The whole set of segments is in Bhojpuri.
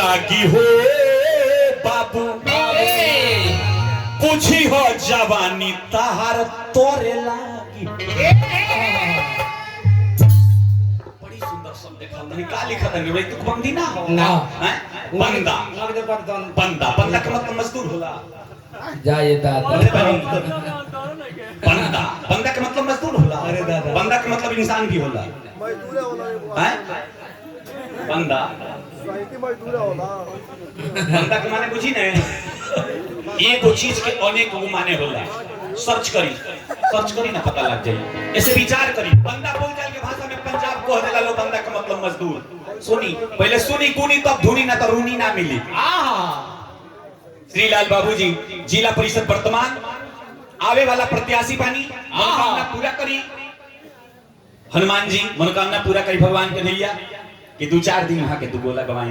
लागी हो बाबू पूछी हो जवानी तहार तोरे लागी। बड़ी सुंदर शब्द देखा नहीं का लिखा था नहीं तू बंदी ना हो ना हैं बंदा बंदा बंदा का मतलब मजदूर होला जाए दादा बंदा बंदा का मतलब मजदूर होला अरे दादा बंदा का मतलब इंसान भी होला हैं बंदा बंदा के माने बुझी नहीं एक चीज के अनेक वो माने होला सर्च करी ना पता लग जाए ऐसे विचार करी बंदा बोलचाल के भाषा में पंजाब को हदेला लो बंदा का मतलब मजदूर सुनी पहले सुनी कुनी तब धुनी ना तो रूनी ना मिली। श्रीलाल बाबूजी जिला परिषद वर्तमान आवे वाला प्रत्याशी बानी मनोकामना पूरा करी हनुमान जी मनोकामना पूरा करी भगवान के नैया कि 2-4 दिन वहां के दो गोला गवाई।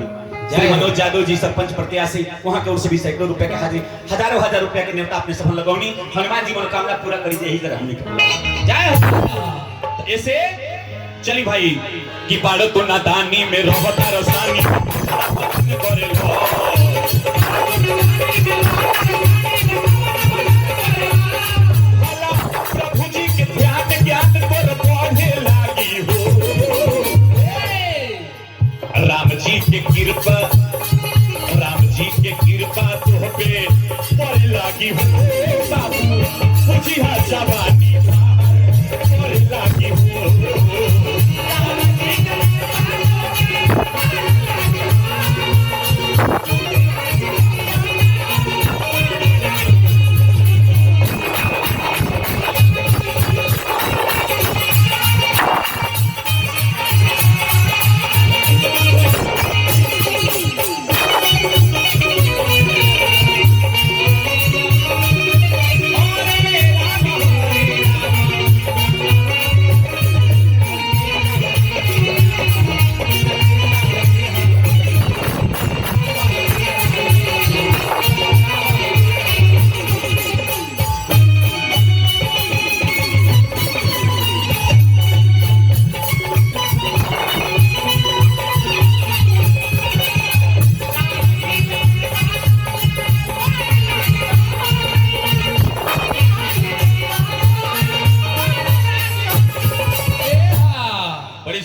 श्री मनोज यादव जी सरपंच प्रत्याशी वहां के ओर से भी सैकड़ों रुपए के हाजिर हजारों हजार रुपए के नेता अपने सफल लगौनी हनुमान जी मनोकामना पूरा करी यही तरह हमने जय ऐसे चली भाई कि बाड़ो तो नादानी में रहता रसानी प्रभु जी के ध्यान ज्ञान पर पढ़े लागी हो राम जी के कृपा तो पे पढ़े लागी हो बाबू पूछी हा जवानी पढ़े लागी हो।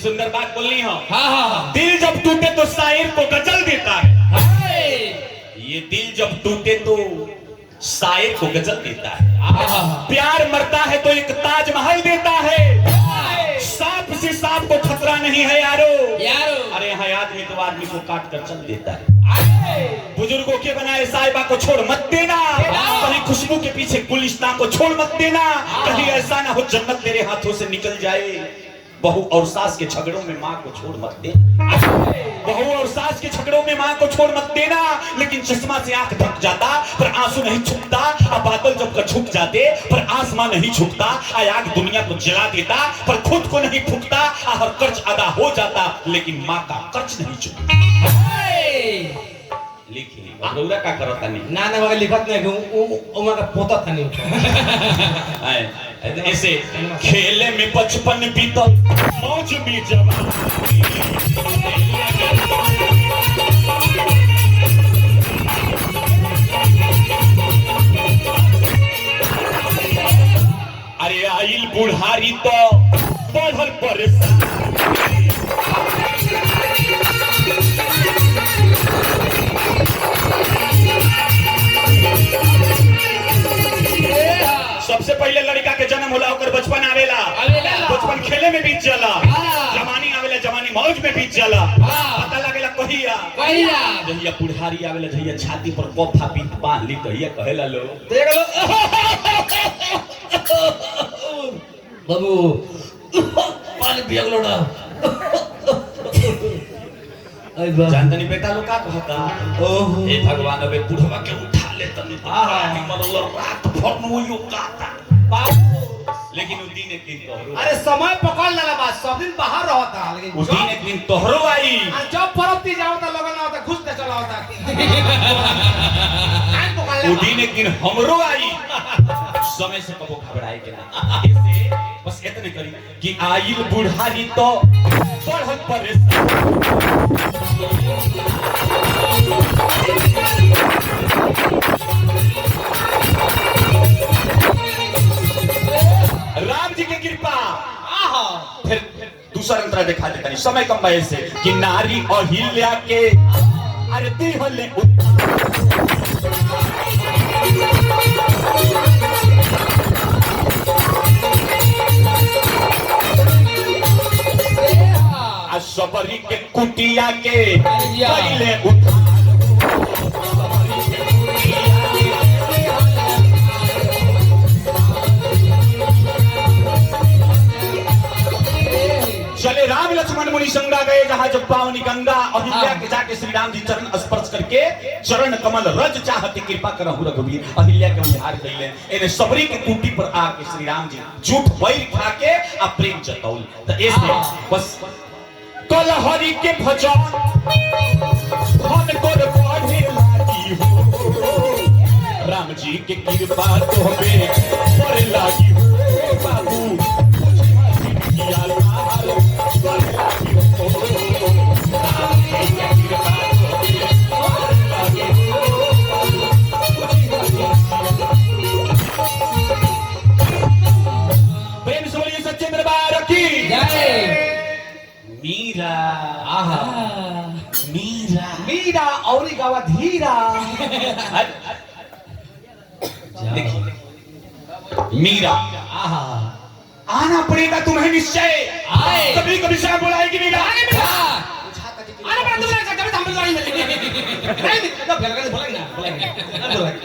सुंदर बात बोलनी हो दिल जब टूटे तो शायर को गजल देता है ये दिल जब टूटे तो शायर को गजल देता है प्यार मरता है तो एक ताजमहल देता है सांप से सांप को खतरा नहीं है यारो अरे यहाँ आदमी तो आदमी को काट कर चल देता है बुजुर्गों के बनाए साहिबा को छोड़ मत देना कहीं खुशबू के पीछे गुलिस्तान को छोड़ मत देना कहीं ऐसा ना हो जन्नत तेरे हाथों से निकल जाए बहू और सास के झगड़ों में माँ को छोड़ मत देना बहू और सास के झगड़ों में माँ को छोड़ मत देना लेकिन चश्मा से आंख ढक जाता पर आंसू नहीं छुपता अब बादल जब छुप जाते पर आसमां नहीं छुपता आग दुनिया को जला देता पर खुद को नहीं फूकता हर कर्ज अदा हो जाता लेकिन माँ का कर्ज नहीं चुकता। लिखी बगौरा का करता नहीं ना ना मगर लिखत नहीं उमा का पोता था नहीं ऐसे खेले में बचपन बीतल मौज में जवानी अरे आइल बुढ़ारी तो बढ़ल परेशान सबसे पहले लड़का के जन्म होला ओकर बचपन आवेला बचपन खेले में बीत जाला जवानी आवेला जवानी मौज में बीत जाला पता लागेला कहिया जहिया बुढ़ारी आवेला जहिया छाती पर कोफा पीत बांध ली कहिया कहेला लो देख लो बाबू पानी पिया लो ना जानतनी बेटा लोग का कहता हे भगवान अबे बुढ़वा के उठा ले तनी मरल रात भर मुयो काता लेकिन उ दिन एक दिन तोहरो अरे समय पकड़ लेला बात सब दिन बाहर रहता लेकिन उ दिन एक दिन तोहरो आई जब परती जाओ त लगन ना होता घुस के चला होता उ दिन एक दिन हमरो आई समय से कबो घबराए के ना ऐसे बस इतने करी कि आयु बुढ़ारी तो बढ़त परेशान समय कम भय से कि नारी अहिल्या के अरे दिहले सबरी के कुटिया के पहले उठा चले राम लक्ष्मण मुनि संगा गए जहां जब पावनी गंगा अहिल्या के जाके श्री राम जी चरण स्पर्श करके चरण कमल रज चाहते कृपा करहु रघुवीर अहिल्या के उद्धार कइले एने सबरी के कुटी पर आके श्री राम जी झूठ बैर खा के आ प्रेम जतौल त ऐसे बस कल हरि के भजन धन कर पढ़े लागी हो राम जी के कृपा तोहबे पर लागी हो बाबू किया लाल पर लागी हो राम जी के कृपा तोहबे पर लागी हो प्रेम से बोलिए सच्चे दरबार की जय मीरा आहा मीरा मीरा और गावा धीरा देखिए मीरा आहा आना पड़ेगा तुम्हें निश्चय आए कभी कभी शाम बुलाएगी मीरा आना पड़ा तुम्हें कभी हम बुलाएंगे नहीं तो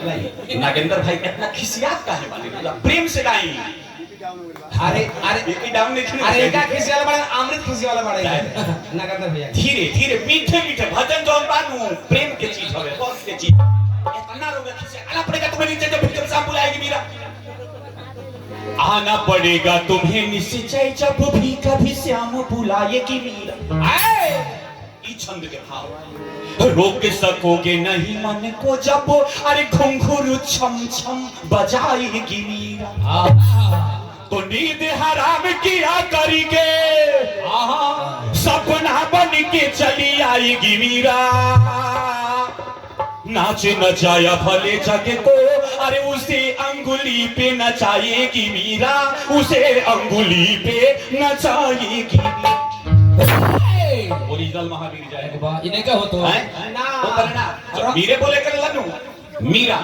बुलाएंगे नागेंद्र भाई इतना खिसियात काहे वाले प्रेम से गाई अरे अरे एक डाउन नहीं अरे का खिसी वाला बड़ा अमृत खिसी वाला बड़ा नागेंद्र भैया धीरे धीरे मीठे मीठे भजन जौन बानू प्रेम के चीज हवे बस के चीज इतना रोगा खिसे आना पड़ेगा तुम्हें नीचे जब भीतर शाम बुलाएगी मीरा आना पड़ेगा तुम्हें निश्चय जब भी कभी श्याम बुलाएगी मीरा आए ई छंद के भाव रोक सकोगे नहीं मन को जब अरे घुंघरू छम छम बजाएगी मीरा तो नींद हराम किया करेंगे सपना बन के चली आएगी मीरा नाचे नचाया भले जग को अरे उसे अंगुली पे नचाएगी मीरा उसे अंगुली पे नचाएगी ओरिजिनल महावीर जाएगा इन्हें क्या होता है ना वो करना मीरे बोले कर लनु मीरा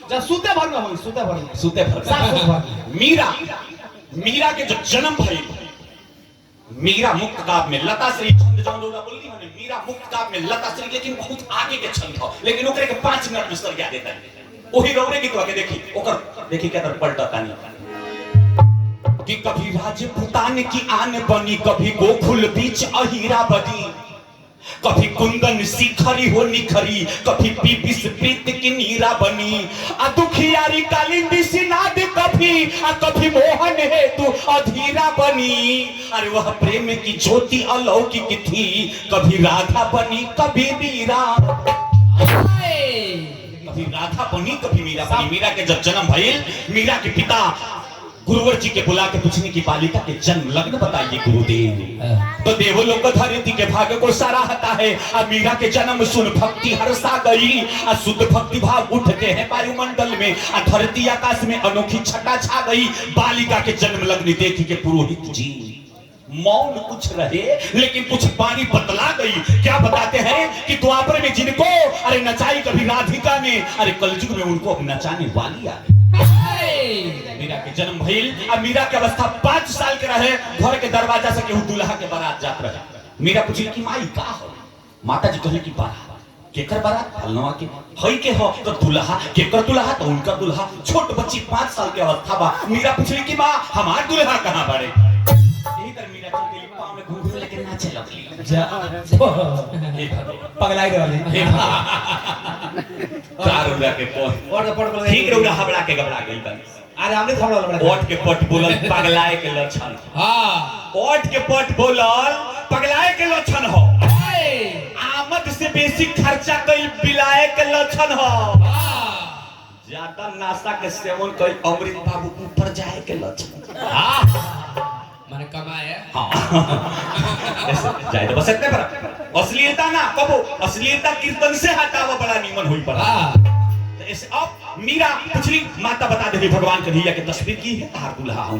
जब सूते भर में हो सूते भर मीरा मीरा के जब जन्म भई मीरा मुक्त काव्य में लता श्री छंद जौन लोग बोलनी होने मीरा मुक्त काव्य में लता श्री लेकिन बहुत आगे के छंद हो लेकिन ओकरे के 5 मिनट में सर क्या देता है ओही रौरे की तो आके देखी ओकर देखी क्या तर पलटा तानी कि कभी राजपुतान की आन बनी कभी गोकुल बीच अहीरा बनी कभी कुंदन शिखरी हो निखरी कभी पीपिस प्रीत की नीरा बनी आ दुखियारी कालिंदी सिनाद कभी आ कभी मोहन है तू अधीरा बनी अरे वह प्रेम की ज्योति अलौकिक थी कभी राधा बनी कभी मीरा कभी राधा बनी कभी मीरा बनी मीरा के जब जन्म भइल मीरा के पिता गुरुवर जी के बुला के पूछने की बालिका के जन्म लग्न बताइए गुरुदेव तो देवलोक धरती के भाग्य को सराहता है अब मीरा के जन्म सुन भक्ति हर्षा गई आ शुद्ध भक्ति भाव उठते हैं वायुमंडल में आ धरती आकाश में अनोखी छटा छा गई बालिका के जन्म लग्न देखी के पुरोहित जी मौन कुछ रहे लेकिन कुछ पानी बतला गई क्या बताते हैं कि द्वापर में जिनको अरे नचाई कभी राधिका ने अरे कलयुग में उनको नचाने वाली आ मीरा के जन्म भइल अब मीरा के अवस्था 5 साल के रहे घर के दरवाजा से केहू दूल्हा के बारात जात रहे मीरा पूछी कि माई का हो माता जी कहले कि बारात केकर बारात फलनवा के हई के हो तो दूल्हा केकर दूल्हा तो उनका दूल्हा छोट बच्ची 5 साल के अवस्था बा मीरा पूछली कि मां हमार दूल्हा कहां बड़े यही तर मीरा चल गई पांव में घुंघरू लेके नाचे लगली पगलाई रहले कार उड़ा के पड़ ठीक रे उड़ा हबड़ा के घबरा गई बन अरे हमने खबड़ वाला ओट के पट बोलल पगलाए के लक्षण हां ओट के पट बोलल पगलाए के लक्षण हो आमद से बेसी खर्चा कइल बिलाए के लक्षण हो ज्यादा नाश्ता के सेवन कइल अमृत बाबू ऊपर जाए के लक्षण माने कमाए जाए तो बस इतने पर अश्लीलता ना कबो अश्लीलता कीर्तन से हटावा बड़ा नीमन हुई पर ऐसे अब मीरा पूछली माता बता दे भगवान कन्हैया की तस्वीर की है तार दूल्हा हूं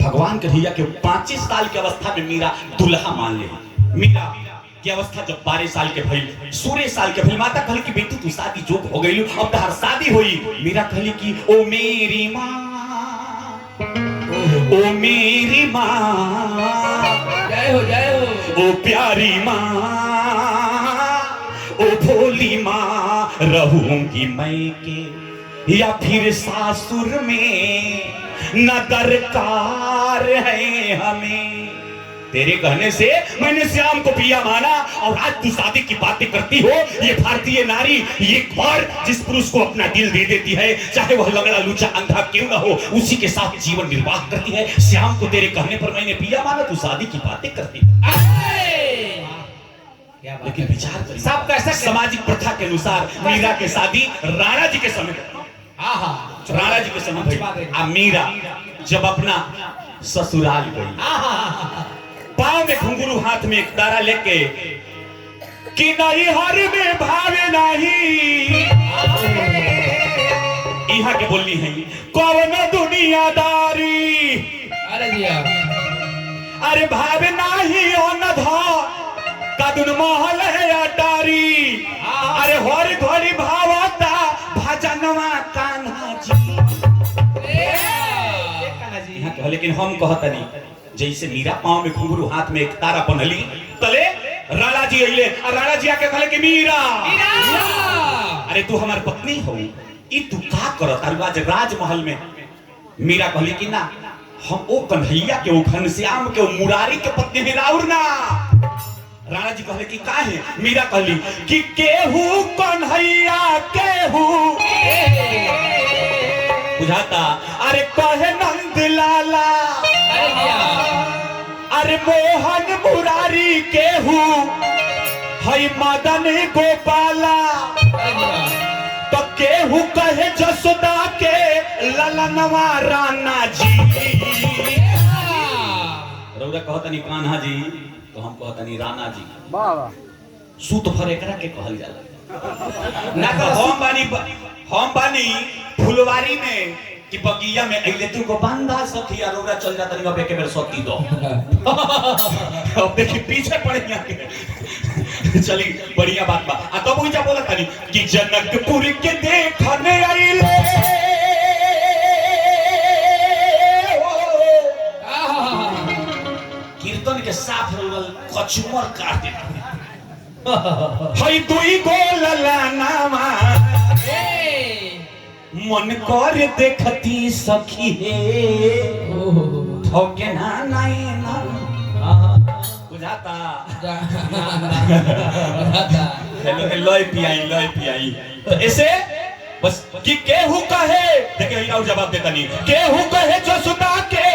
भगवान कन्हैया के 25 साल की अवस्था में मीरा दुल्हा मान ले। मीरा की अवस्था जब 12 साल के भइल, 16 साल के भइल, माता कहली कि बेटी तू शादी जोग हो गई, अब तहार शादी होई। मीरा कहली कि ओ मेरी माँ, ओ मेरी माँ, जय हो ओ प्यारी माँ, ओ भोली माँ, रहूंगी मैं के या फिर सासुर में, न दरकार है हमें। तेरे कहने से मैंने श्याम को पिया माना और आज तू शादी की बातें करती हो। ये भारतीय नारी एक बार जिस पुरुष को अपना दिल दे देती है, चाहे वह लंगड़ा लूचा अंधा क्यों ना हो, उसी के साथ जीवन निर्वाह करती है। श्याम को तेरे कहने पर मैंने पिया माना, तू शादी की बातें करती है। लेकिन विचार करिए, सब कैसे सामाजिक प्रथा के अनुसार मीरा की शादी राणा जी के समय, राणा जी के समय, मीरा जब अपना ससुराल गई, पाँव में घुंघरू हाथ में एक तारा लेके कि नहीं हर में भावे नहीं, यहाँ के बोलनी है कौन दुनियादारी, अरे दिया अरे भावे नहीं अनधा कदुन महल है अटारी, अरे हर घड़ी भावता भजनवा कान्हा जी। लेकिन हम कहता नहीं, जैसे मीरा पाँव में घुंघरू हाथ में एक तारा बनली, तले राणा जी अइले, और राणा जी आके कहले कि मीरा, अरे तू हमार पत्नी हो, ई तू का करत? आज राजमहल में मीरा कहली कि ना, हम ओ कन्हैया के, ओ घनश्याम के, ओ मुरारी के पत्नी है, राउर ना। राणा जी कहले कि का है? मीरा कहली कि केहू कन्हैया केहू बुझाता, अरे कहे नंद लाला, अरे मोहन मुरारी केहू हई मदन गोपाला, तो केहू कहे जसोदा के ललनवा राणा जी। रउरा कहतनी कान्हा जी, तो हम कहतनी राणा जी। सूत भर एकरा के कहल जाला ना, तो हम बानी फुलवारी में कि बगिया में अइले तू को बंदा सखी और ओरा चल जाता नहीं, अब एक बेर सोती दो। अब देखी पीछे पड़े के चली बढ़िया बात बा। आ तब उइजा बोला तानी कि जनकपुर के देखने आइले, कीर्तन के साथ रोल कचुमर काट दे हई दुई गो ललनावा, मन कर देखती सखी हे, ठोके ना नहीं ना बुझाता। लय पियाई तो ऐसे बस कि केहू कहे, देखिए और जवाब देता नहीं, केहू कहे जसुदा के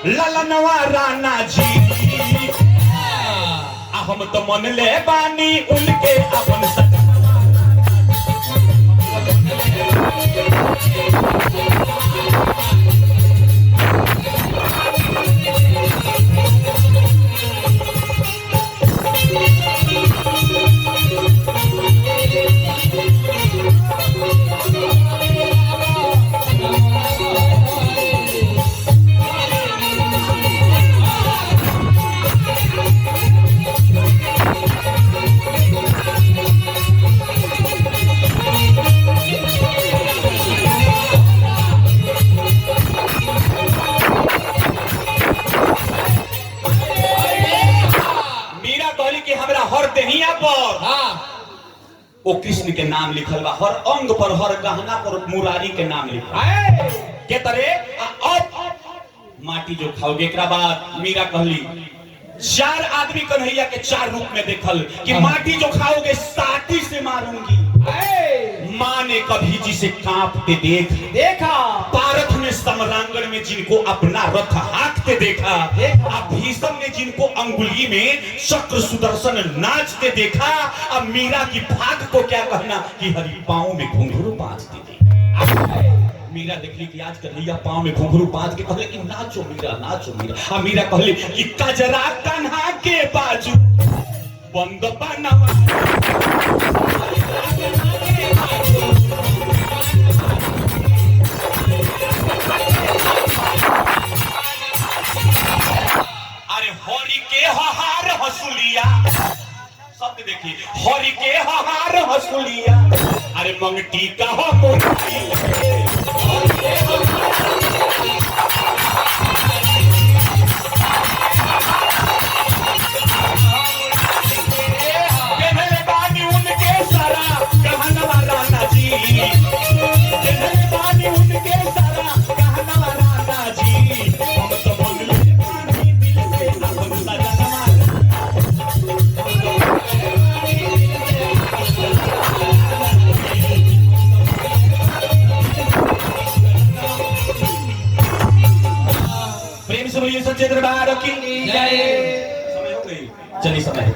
ललनवा राणा जी, हम तो मन ले बानी उनके अपन सच। ओ कृष्ण के नाम लिखल बा, हर अंग पर, हर गहना पर मुरारी के नाम लिखल है के तरे। अब माटी जो खाओगे, एकरा बाद मीरा कहली, 4 आदमी कन्हैया के 4 रूप में देखल कि माटी जो खाओगे साटी से मारूंगी। माँ ने कभी जिसे कांपते देखा, पारथ ने सम्रांगण में जिनको अपना रथ हाँकते देखा, अब भीषम ने जिनको अंगुली में चक्र सुदर्शन नाचते देखा। अब मीरा की भाग को क्या कहना कि हरी पाँव में घुंघरू बांधते थे। मीरा देखली कि आज कन्हैया पाँव में घुंघरू बांध के कहले कि नाचो मीरा, नाचो मीरा। अब मीरा कहले कि कजरा कन्हा के बाजू बंद बनवा, हरि के हार हसुलिया अरे मंगटी का हो कहने बानी उनके सारा कहनवा राना जी कहने बानी उनके सारा कहनवा राना जी हम तो बोले बानी दिल से अपन सजनवा प्रेम से बोलिए सच्चे दरबार की जय। समय हो गई चलिए समय